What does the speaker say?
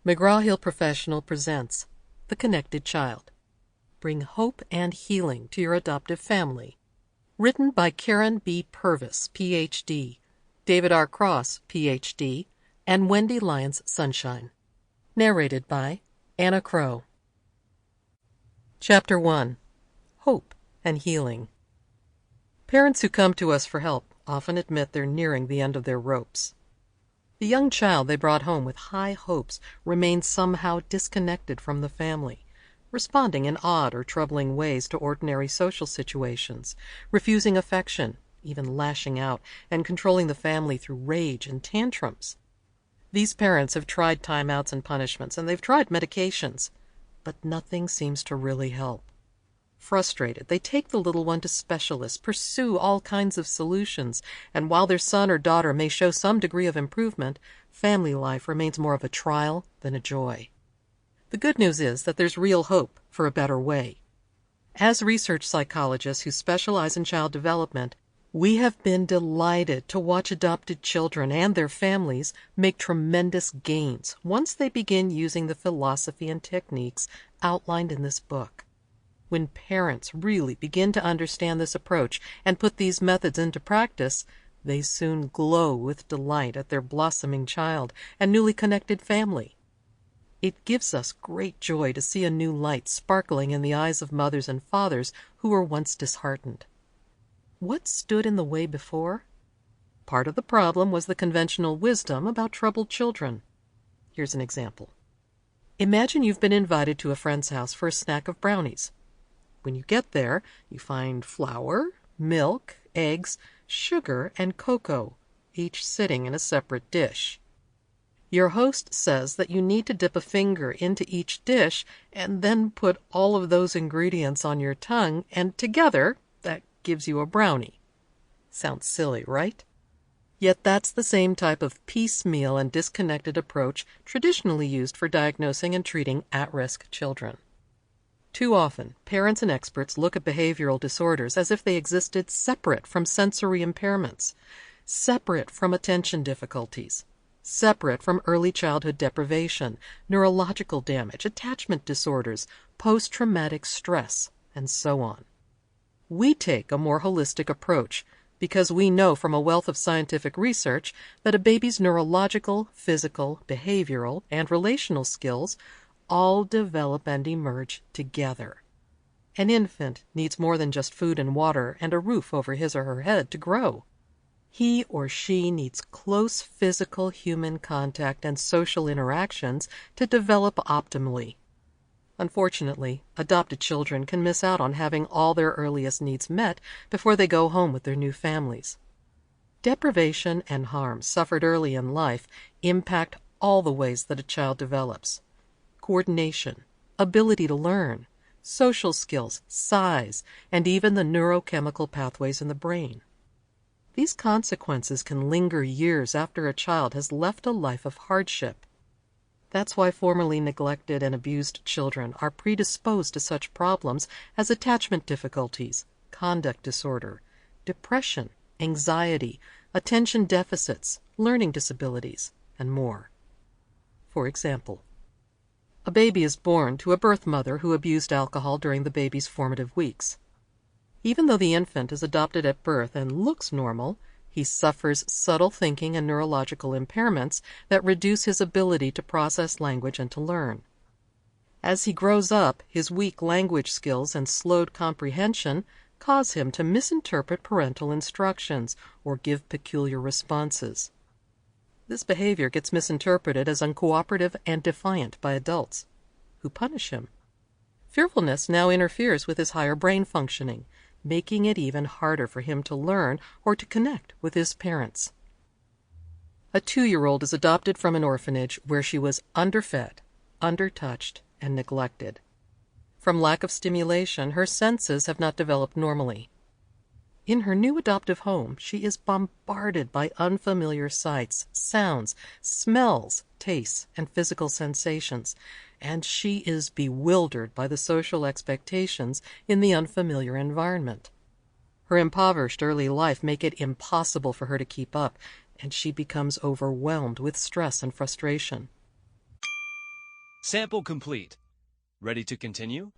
McGraw-Hill Professional presents The Connected Child. Bring hope and healing to your adoptive family. Written by Karen B. Purvis, Ph.D., David R. Cross, Ph.D., and Wendy Lyons Sunshine. Narrated by Anna Crowe. Chapter 1. Hope and Healing. Parents who come to us for help often admit they're nearing the end of their ropes. The young child they brought home with high hopes remains somehow disconnected from the family, responding in odd or troubling ways to ordinary social situations, refusing affection, even lashing out, and controlling the family through rage and tantrums. These parents have tried timeouts and punishments, and they've tried medications, but nothing seems to really help. Frustrated, they take the little one to specialists, pursue all kinds of solutions, and while their son or daughter may show some degree of improvement, family life remains more of a trial than a joy. The good news is that there's real hope for a better way. As research psychologists who specialize in child development, we have been delighted to watch adopted children and their families make tremendous gains once they begin using the philosophy and techniques outlined in this book. When parents really begin to understand this approach and put these methods into practice, they soon glow with delight at their blossoming child and newly connected family. It gives us great joy to see a new light sparkling in the eyes of mothers and fathers who were once disheartened. What stood in the way before? Part of the problem was the conventional wisdom about troubled children. Here's an example. Imagine you've been invited to a friend's house for a snack of brownies. When you get there, you find flour, milk, eggs, sugar, and cocoa, each sitting in a separate dish. Your host says that you need to dip a finger into each dish and then put all of those ingredients on your tongue, and together, that gives you a brownie. Sounds silly, right? Yet that's the same type of piecemeal and disconnected approach traditionally used for diagnosing and treating at-risk children. Too often, parents and experts look at behavioral disorders as if they existed separate from sensory impairments, separate from attention difficulties, separate from early childhood deprivation, neurological damage, attachment disorders, post-traumatic stress, and so on. We take a more holistic approach because we know from a wealth of scientific research that a baby's neurological, physical, behavioral, and relational skills all develop and emerge together. An infant needs more than just food and water and a roof over his or her head to grow. He or she needs close physical human contact and social interactions to develop optimally. Unfortunately, adopted children can miss out on having all their earliest needs met before they go home with their new families. Deprivation and harm suffered early in life impact all the ways that a child develops. Coordination, ability to learn, social skills, size, and even the neurochemical pathways in the brain. These consequences can linger years after a child has left a life of hardship. That's why formerly neglected and abused children are predisposed to such problems as attachment difficulties, conduct disorder, depression, anxiety, attention deficits, learning disabilities, and more. For example, a baby is born to a birth mother who abused alcohol during the baby's formative weeks. Even though the infant is adopted at birth and looks normal, he suffers subtle thinking and neurological impairments that reduce his ability to process language and to learn. As he grows up, his weak language skills and slowed comprehension cause him to misinterpret parental instructions or give peculiar responses. This behavior gets misinterpreted as uncooperative and defiant by adults, who punish him. Fearfulness now interferes with his higher brain functioning, making it even harder for him to learn or to connect with his parents. A 2-year-old is adopted from an orphanage where she was underfed, undertouched, and neglected. From lack of stimulation, her senses have not developed normally. In her new adoptive home, she is bombarded by unfamiliar sights, sounds, smells, tastes, and physical sensations, and she is bewildered by the social expectations in the unfamiliar environment. Her impoverished early life make it impossible for her to keep up, and she becomes overwhelmed with stress and frustration. Sample complete. Ready to continue?